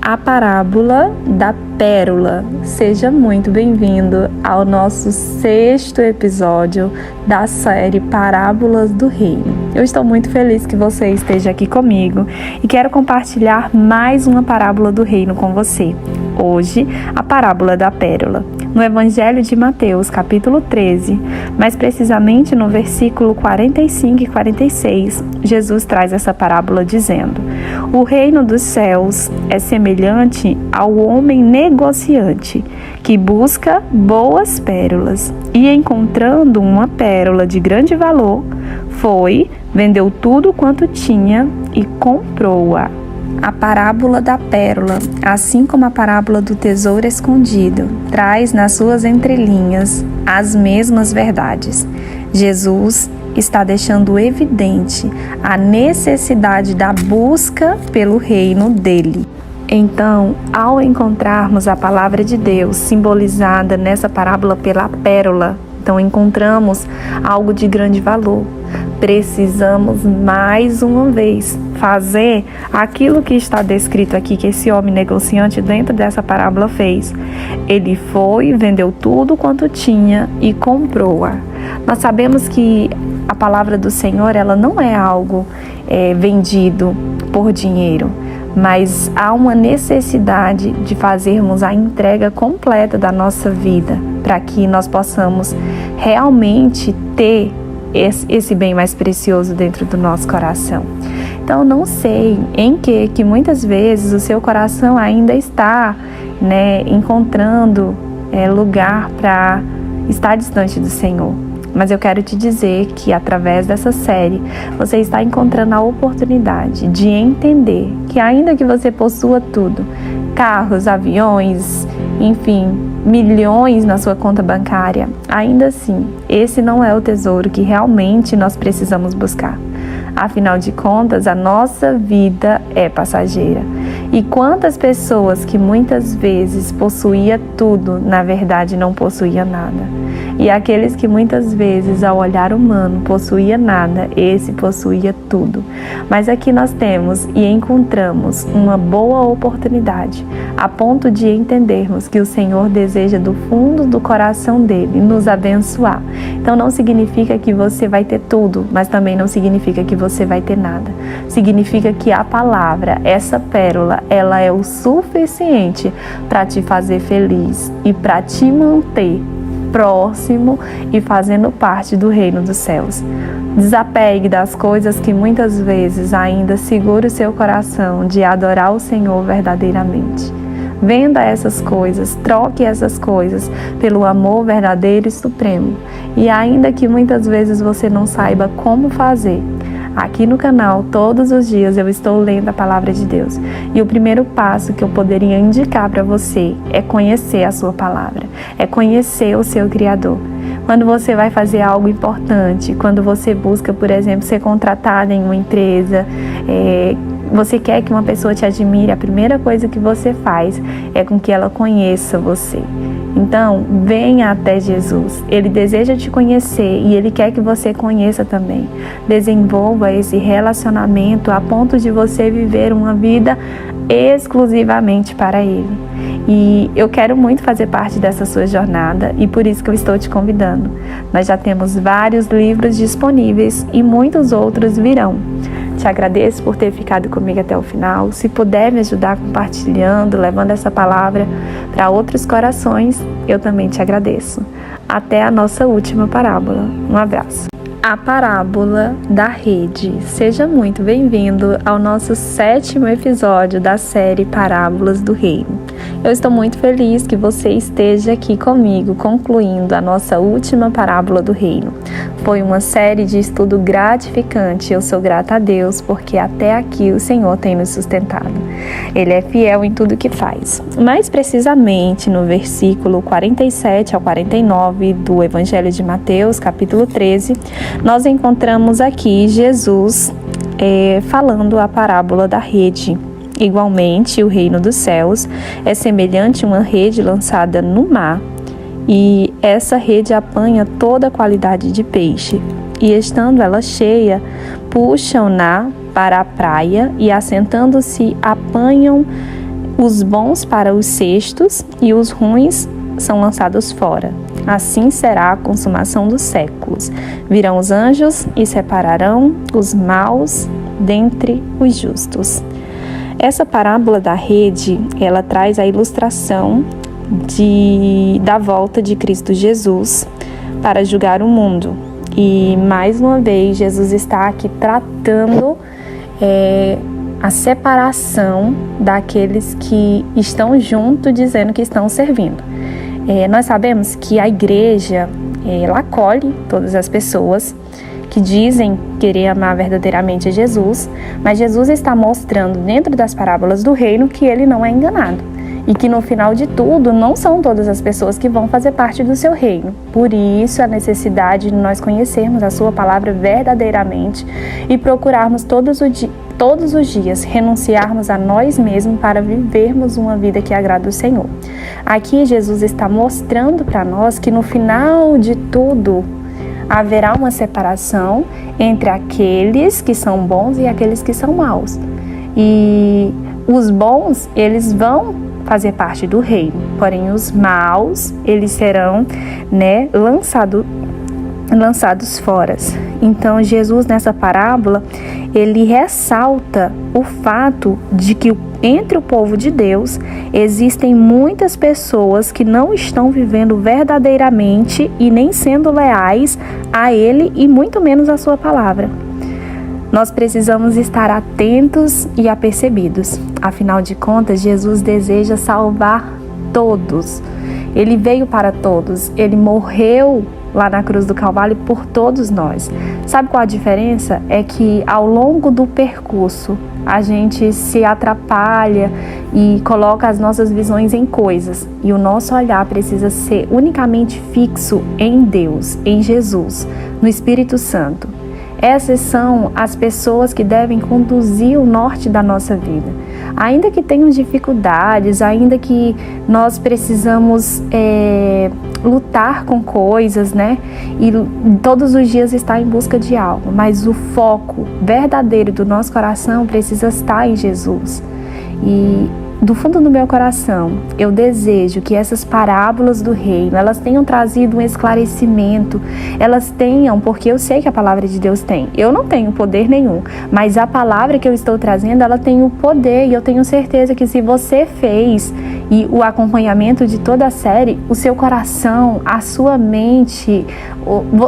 A parábola da pérola. Seja muito bem-vindo ao nosso 6º episódio da série Parábolas do Reino. Eu estou muito feliz que você esteja aqui comigo e quero compartilhar mais uma parábola do reino com você. Hoje, a parábola da pérola. No Evangelho de Mateus, capítulo 13, mais precisamente no versículo 45 e 46, Jesus traz essa parábola dizendo: o reino dos céus é semelhante ao homem negociante que busca boas pérolas e, encontrando uma pérola de grande valor, foi, vendeu tudo quanto tinha e comprou-a. A parábola da pérola, assim como a parábola do tesouro escondido, traz nas suas entrelinhas as mesmas verdades. Jesus está deixando evidente a necessidade da busca pelo reino dele. Então, ao encontrarmos a palavra de Deus simbolizada nessa parábola pela pérola, então encontramos algo de grande valor. Precisamos mais uma vez fazer aquilo que está descrito aqui, que esse homem negociante dentro dessa parábola fez. Ele foi, vendeu tudo quanto tinha e comprou-a. Nós sabemos que a palavra do Senhor, ela não é algo vendido por dinheiro, mas há uma necessidade de fazermos a entrega completa da nossa vida para que nós possamos realmente ter esse bem mais precioso dentro do nosso coração. Então, não sei em que muitas vezes o seu coração ainda está, encontrando lugar para estar distante do Senhor. Mas eu quero te dizer que através dessa série você está encontrando a oportunidade de entender que ainda que você possua tudo, carros, aviões, enfim, milhões na sua conta bancária, ainda assim, esse não é o tesouro que realmente nós precisamos buscar. Afinal de contas, a nossa vida é passageira. E quantas pessoas que muitas vezes possuía tudo, na verdade não possuía nada. E aqueles que muitas vezes, ao olhar humano, possuía nada, esse possuía tudo. Mas aqui nós temos e encontramos uma boa oportunidade, a ponto de entendermos que o Senhor deseja do fundo do coração dele nos abençoar. Então não significa que você vai ter tudo, mas também não significa que você vai ter nada. Significa que a palavra, essa pérola, ela é o suficiente para te fazer feliz e para te manter próximo e fazendo parte do reino dos céus. Desapegue das coisas que muitas vezes ainda seguram o seu coração de adorar o Senhor verdadeiramente. Venda essas coisas, troque essas coisas pelo amor verdadeiro e supremo. E ainda que muitas vezes você não saiba como fazer, aqui no canal, todos os dias eu estou lendo a palavra de Deus. E o primeiro passo que eu poderia indicar para você é conhecer a sua palavra, é conhecer o seu Criador. Quando você vai fazer algo importante, quando você busca, por exemplo, ser contratada em uma empresa, você quer que uma pessoa te admire, a primeira coisa que você faz é com que ela conheça você. Então, venha até Jesus. Ele deseja te conhecer e Ele quer que você conheça também. Desenvolva esse relacionamento a ponto de você viver uma vida exclusivamente para Ele. E eu quero muito fazer parte dessa sua jornada e por isso que eu estou te convidando. Nós já temos vários livros disponíveis e muitos outros virão. Te agradeço por ter ficado comigo até o final. Se puder me ajudar compartilhando, levando essa palavra para outros corações, eu também te agradeço. Até a nossa última parábola. Um abraço. A parábola da rede. Seja muito bem-vindo ao nosso 7º episódio da série Parábolas do Reino. Eu estou muito feliz que você esteja aqui comigo, concluindo a nossa última parábola do reino. Foi uma série de estudo gratificante. Eu sou grata a Deus porque até aqui o Senhor tem nos sustentado. Ele é fiel em tudo que faz. Mais precisamente no versículo 47 ao 49 do Evangelho de Mateus, capítulo 13, nós encontramos aqui Jesus falando a parábola da rede. Igualmente, o reino dos céus é semelhante a uma rede lançada no mar, e essa rede apanha toda a qualidade de peixe. E estando ela cheia, puxam-na para a praia e, assentando-se, apanham os bons para os cestos e os ruins são lançados fora. Assim será a consumação dos séculos. Virão os anjos e separarão os maus dentre os justos. Essa parábola da rede, ela traz a ilustração da volta de Cristo Jesus para julgar o mundo. E, mais uma vez, Jesus está aqui tratando a separação daqueles que estão junto, dizendo que estão servindo. Nós sabemos que a igreja, ela acolhe todas as pessoas que dizem querer amar verdadeiramente a Jesus, mas Jesus está mostrando dentro das parábolas do reino que ele não é enganado e que no final de tudo não são todas as pessoas que vão fazer parte do seu reino. Por isso a necessidade de nós conhecermos a sua palavra verdadeiramente e procurarmos todos os dias renunciarmos a nós mesmos para vivermos uma vida que agrada o Senhor. Aqui Jesus está mostrando para nós que no final de tudo haverá uma separação entre aqueles que são bons e aqueles que são maus. E os bons, eles vão fazer parte do reino, porém os maus, eles serão, lançados fora. Então Jesus, nessa parábola, ele ressalta o fato de que entre o povo de Deus existem muitas pessoas que não estão vivendo verdadeiramente e nem sendo leais a ele e muito menos a sua palavra. Nós precisamos estar atentos e apercebidos. Afinal de contas, Jesus deseja salvar todos. Ele veio para todos. Ele morreu lá na cruz do Calvário por todos nós. Sabe qual a diferença? É que ao longo do percurso a gente se atrapalha e coloca as nossas visões em coisas. E o nosso olhar precisa ser unicamente fixo em Deus, em Jesus, no Espírito Santo. Essas são as pessoas que devem conduzir o norte da nossa vida. Ainda que tenham dificuldades, ainda que nós precisamos lutar com coisas, e todos os dias estar em busca de algo, mas o foco verdadeiro do nosso coração precisa estar em Jesus. E do fundo do meu coração, eu desejo que essas parábolas do reino, elas tenham trazido um esclarecimento, elas tenham, porque eu sei que a palavra de Deus tem. Eu não tenho poder nenhum, mas a palavra que eu estou trazendo, ela tem o poder, e eu tenho certeza que se você fez e o acompanhamento de toda a série, o seu coração, a sua mente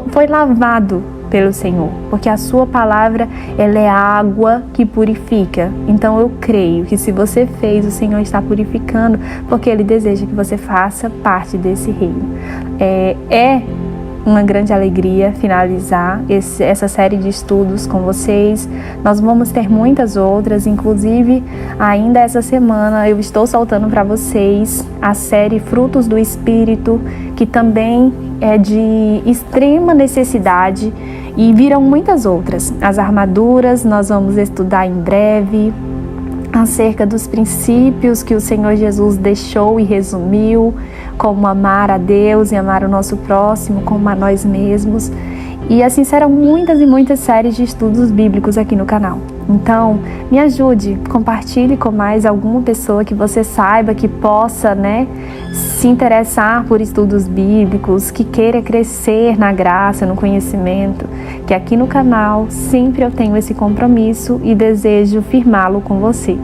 foi lavado pelo Senhor, porque a sua palavra, ela é água que purifica. Então eu creio que se você fez, o Senhor está purificando, porque Ele deseja que você faça parte desse reino. É uma grande alegria finalizar essa série de estudos com vocês. Nós vamos ter muitas outras, inclusive ainda essa semana eu estou soltando para vocês a série Frutos do Espírito, que também é de extrema necessidade, e virão muitas outras. As armaduras nós vamos estudar em breve, acerca dos princípios que o Senhor Jesus deixou e resumiu, como amar a Deus e amar o nosso próximo como a nós mesmos. E assim serão muitas e muitas séries de estudos bíblicos aqui no canal. Então, me ajude, compartilhe com mais alguma pessoa que você saiba que possa, se interessar por estudos bíblicos, que queira crescer na graça, no conhecimento, que aqui no canal sempre eu tenho esse compromisso e desejo firmá-lo com você.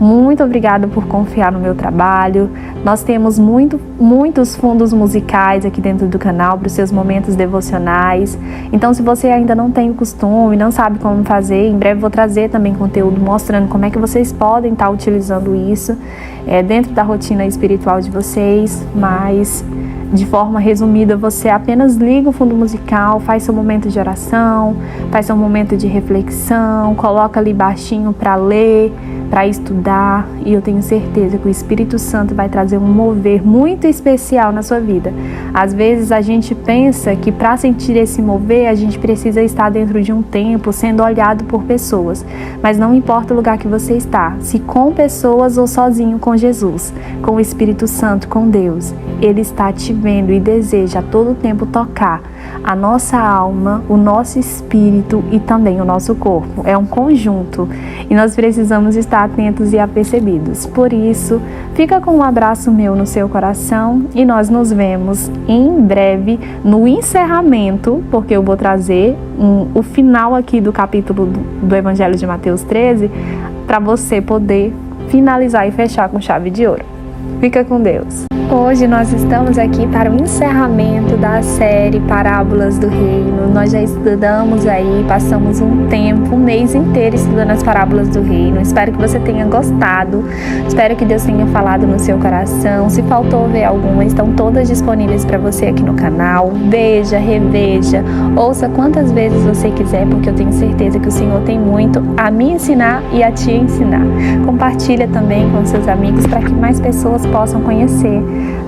Muito obrigada por confiar no meu trabalho. Nós temos muitos fundos musicais aqui dentro do canal para os seus momentos devocionais. Então, se você ainda não tem o costume, não sabe como fazer, em breve vou trazer também conteúdo mostrando como é que vocês podem estar utilizando isso dentro da rotina espiritual de vocês, mas de forma resumida, você apenas liga o fundo musical, faz seu momento de oração, faz seu momento de reflexão, coloca ali baixinho para ler, para estudar, e eu tenho certeza que o Espírito Santo vai trazer um mover muito especial na sua vida. Às vezes a gente pensa que para sentir esse mover, a gente precisa estar dentro de um templo, sendo olhado por pessoas, mas não importa o lugar que você está, se com pessoas ou sozinho com Jesus, com o Espírito Santo, com Deus, Ele está te vendo e deseja a todo tempo tocar a nossa alma, o nosso espírito e também o nosso corpo. É um conjunto e nós precisamos estar atentos e apercebidos. Por isso, fica com um abraço meu no seu coração e nós nos vemos em breve no encerramento, porque eu vou trazer o final aqui do capítulo do Evangelho de Mateus 13 para você poder finalizar e fechar com chave de ouro. Fica com Deus. Hoje nós estamos aqui para o encerramento da série Parábolas do Reino. Nós já estudamos aí, passamos um mês inteiro estudando as Parábolas do Reino. Espero que você tenha gostado, espero que Deus tenha falado no seu coração. Se faltou ver alguma, estão todas disponíveis para você aqui no canal. Veja, reveja, ouça quantas vezes você quiser, porque eu tenho certeza que o Senhor tem muito a me ensinar e a te ensinar. Compartilha também com seus amigos para que mais pessoas possam conhecer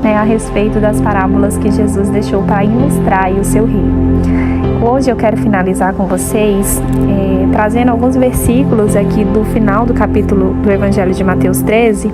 a respeito das parábolas que Jesus deixou para ilustrar o seu reino. Hoje eu quero finalizar com vocês trazendo alguns versículos aqui do final do capítulo do Evangelho de Mateus 13.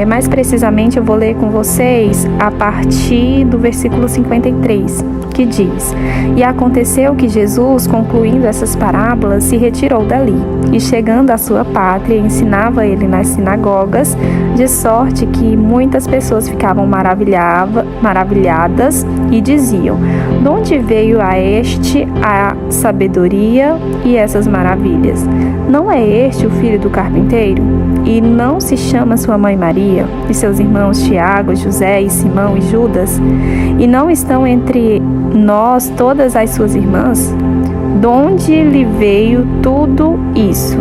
Mais precisamente eu vou ler com vocês a partir do versículo 53, que diz: E aconteceu que Jesus, concluindo essas parábolas, se retirou dali, e chegando à sua pátria, ensinava ele nas sinagogas, de sorte que muitas pessoas ficavam maravilhadas e diziam: de onde veio a este a sabedoria e essas maravilhas? Não é este o filho do carpinteiro? E não se chama sua mãe Maria, e seus irmãos Tiago, José e Simão e Judas? E não estão entre nós todas as suas irmãs? De onde lhe veio tudo isso?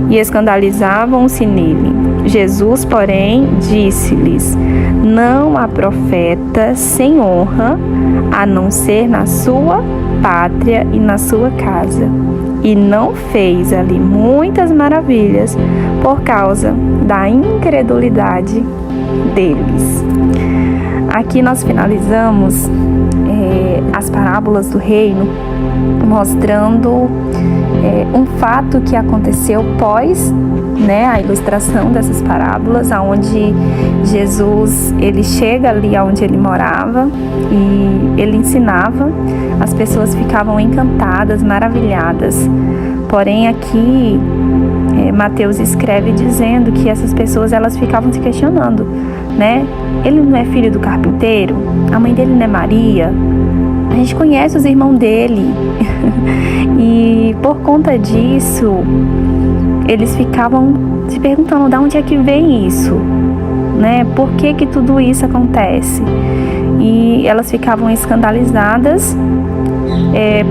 E escandalizavam-se nele. Jesus, porém, disse-lhes: Não há profeta sem honra, a não ser na sua pátria e na sua casa. E não fez ali muitas maravilhas por causa da incredulidade deles. Aqui nós finalizamos as parábolas do reino, mostrando um fato que aconteceu pós a ilustração dessas parábolas, aonde Jesus ele chega ali onde ele morava e ele ensinava, as pessoas ficavam encantadas, maravilhadas. Porém aqui Mateus escreve dizendo que essas pessoas elas ficavam se questionando, Ele não é filho do carpinteiro? A mãe dele não é Maria? A gente conhece os irmãos dele. E por conta disso, eles ficavam se perguntando de onde é que vem isso, Por que tudo isso acontece? E elas ficavam escandalizadas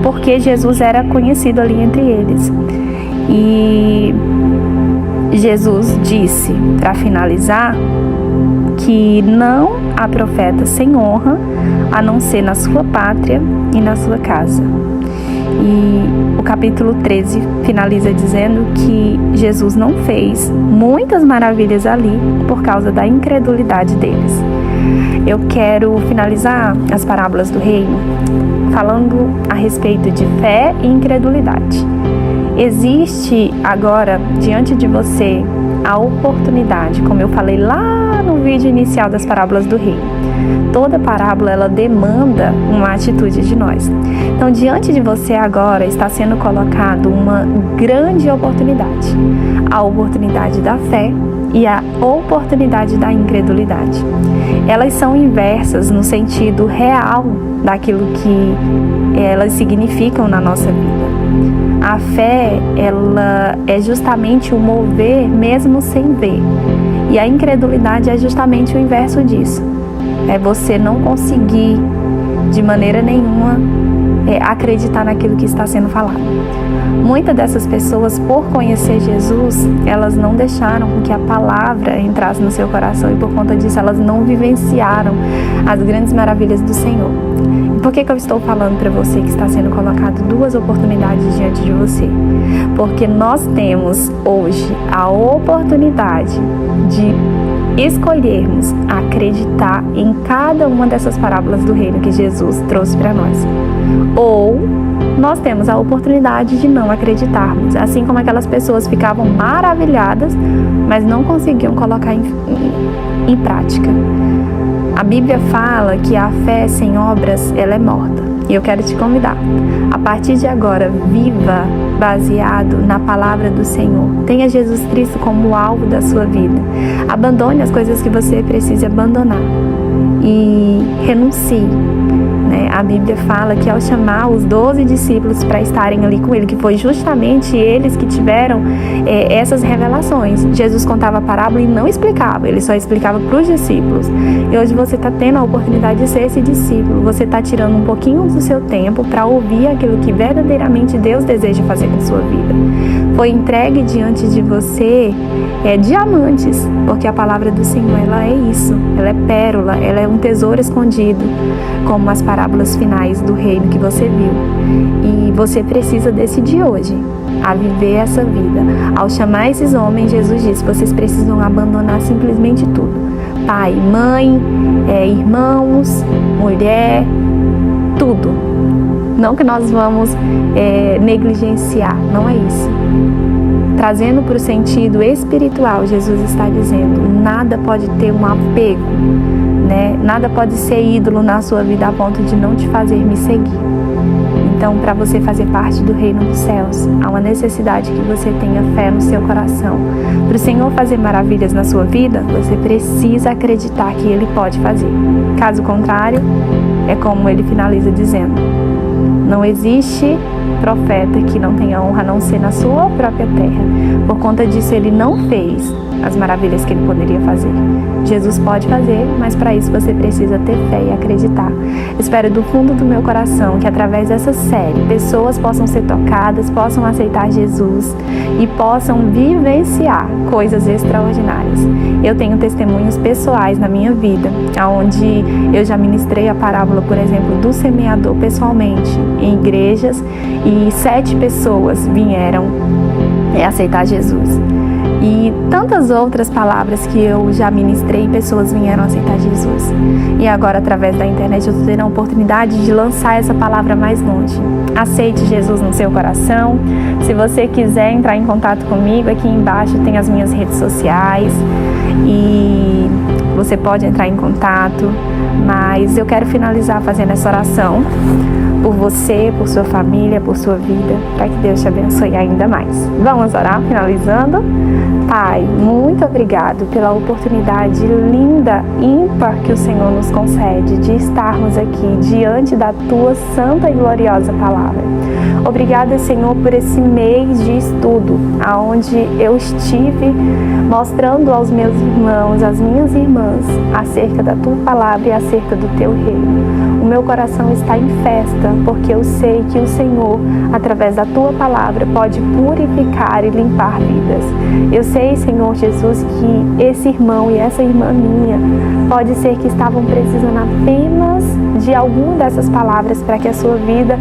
porque Jesus era conhecido ali entre eles. E Jesus disse, para finalizar, que não há profeta sem honra, a não ser na sua pátria e na sua casa. E o capítulo 13 finaliza dizendo que Jesus não fez muitas maravilhas ali por causa da incredulidade deles. Eu quero finalizar as parábolas do reino falando a respeito de fé e incredulidade. Existe agora diante de você a oportunidade, como eu falei lá no vídeo inicial das parábolas do reino. Toda parábola ela demanda uma atitude de nós. Então, diante de você agora está sendo colocado uma grande oportunidade. A oportunidade da fé e a oportunidade da incredulidade. Elas são inversas no sentido real daquilo que elas significam na nossa vida. A fé, ela é justamente o mover mesmo sem ver. E a incredulidade é justamente o inverso disso. É você não conseguir, de maneira nenhuma, acreditar naquilo que está sendo falado. Muitas dessas pessoas, por conhecer Jesus, elas não deixaram que a palavra entrasse no seu coração e por conta disso elas não vivenciaram as grandes maravilhas do Senhor. E por que eu estou falando para você que está sendo colocado duas oportunidades diante de você? Porque nós temos hoje a oportunidade de escolhermos acreditar em cada uma dessas parábolas do reino que Jesus trouxe para nós. Ou nós temos a oportunidade de não acreditarmos, assim como aquelas pessoas ficavam maravilhadas, mas não conseguiam colocar em prática. A Bíblia fala que a fé sem obras, ela é morta. E eu quero te convidar, a partir de agora, viva baseado na palavra do Senhor. Tenha Jesus Cristo como o alvo da sua vida. Abandone as coisas que você precisa abandonar e renuncie. A Bíblia fala que ao chamar os 12 discípulos para estarem ali com ele, que foi justamente eles que tiveram essas revelações. Jesus contava a parábola e não explicava, ele só explicava para os discípulos. E hoje você está tendo a oportunidade de ser esse discípulo. Você está tirando um pouquinho do seu tempo para ouvir aquilo que verdadeiramente Deus deseja fazer com sua vida. Foi entregue diante de você diamantes, porque a palavra do Senhor, ela é isso, ela é pérola, ela é um tesouro escondido, como as parábolas finais do reino que você viu. E você precisa decidir hoje a viver essa vida. Ao chamar esses homens, Jesus disse, vocês precisam abandonar simplesmente tudo. Pai, mãe, irmãos, mulher, tudo. Não que nós vamos negligenciar, não é isso. Trazendo para o sentido espiritual, Jesus está dizendo, nada pode ter um apego, nada pode ser ídolo na sua vida a ponto de não te fazer me seguir. Então, para você fazer parte do reino dos céus, há uma necessidade que você tenha fé no seu coração. Para o Senhor fazer maravilhas na sua vida, você precisa acreditar que Ele pode fazer. Caso contrário, é como ele finaliza dizendo, não existe profeta que não tenha honra a não ser na sua própria terra. Por conta disso, ele não fez as maravilhas que ele poderia fazer. Jesus pode fazer, mas para isso você precisa ter fé e acreditar. Espero do fundo do meu coração que através dessa série, pessoas possam ser tocadas, possam aceitar Jesus e possam vivenciar coisas extraordinárias. Eu tenho testemunhos pessoais na minha vida, onde eu já ministrei a parábola, por exemplo, do semeador pessoalmente em igrejas e 7 pessoas vieram aceitar Jesus. E tantas outras palavras que eu já ministrei, pessoas vieram aceitar Jesus. E agora, através da internet, eu estou tendo a oportunidade de lançar essa palavra mais longe. Aceite Jesus no seu coração. Se você quiser entrar em contato comigo, aqui embaixo tem as minhas redes sociais e você pode entrar em contato. Mas eu quero finalizar fazendo essa oração por você, por sua família, por sua vida, para que Deus te abençoe ainda mais. Vamos orar, finalizando? Pai, muito obrigado pela oportunidade linda, ímpar que o Senhor nos concede de estarmos aqui diante da Tua santa e gloriosa palavra. Obrigada, Senhor, por esse mês de estudo, aonde eu estive mostrando aos meus irmãos, às minhas irmãs, acerca da Tua palavra e acerca do Teu reino. O meu coração está em festa, porque eu sei que o Senhor, através da Tua palavra, pode purificar e limpar vidas. Eu sei, Senhor Jesus, que esse irmão e essa irmã minha, pode ser que estavam precisando apenas de alguma dessas palavras para que a sua vida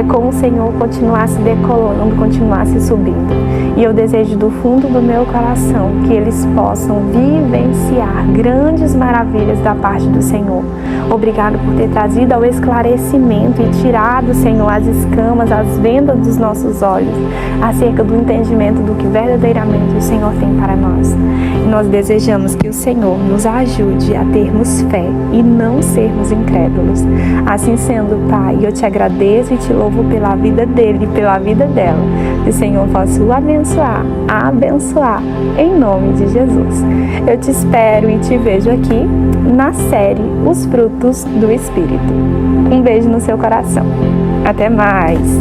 com o Senhor continuasse decolando, continuasse subindo. E eu desejo do fundo do meu coração que eles possam vivenciar grandes maravilhas da parte do Senhor. Obrigado por ter trazido ao esclarecimento e tirado, Senhor, as escamas, as vendas dos nossos olhos, acerca do entendimento do que verdadeiramente o Senhor tem para nós. E nós desejamos que o Senhor nos ajude a termos fé e não sermos incrédulos. Assim sendo, Pai, eu te agradeço e te louvo pela vida dele e pela vida dela. Que o Senhor possa o abençoar, em nome de Jesus. Eu te espero e te vejo aqui na série Os Frutos do Espírito. Um beijo no seu coração. Até mais!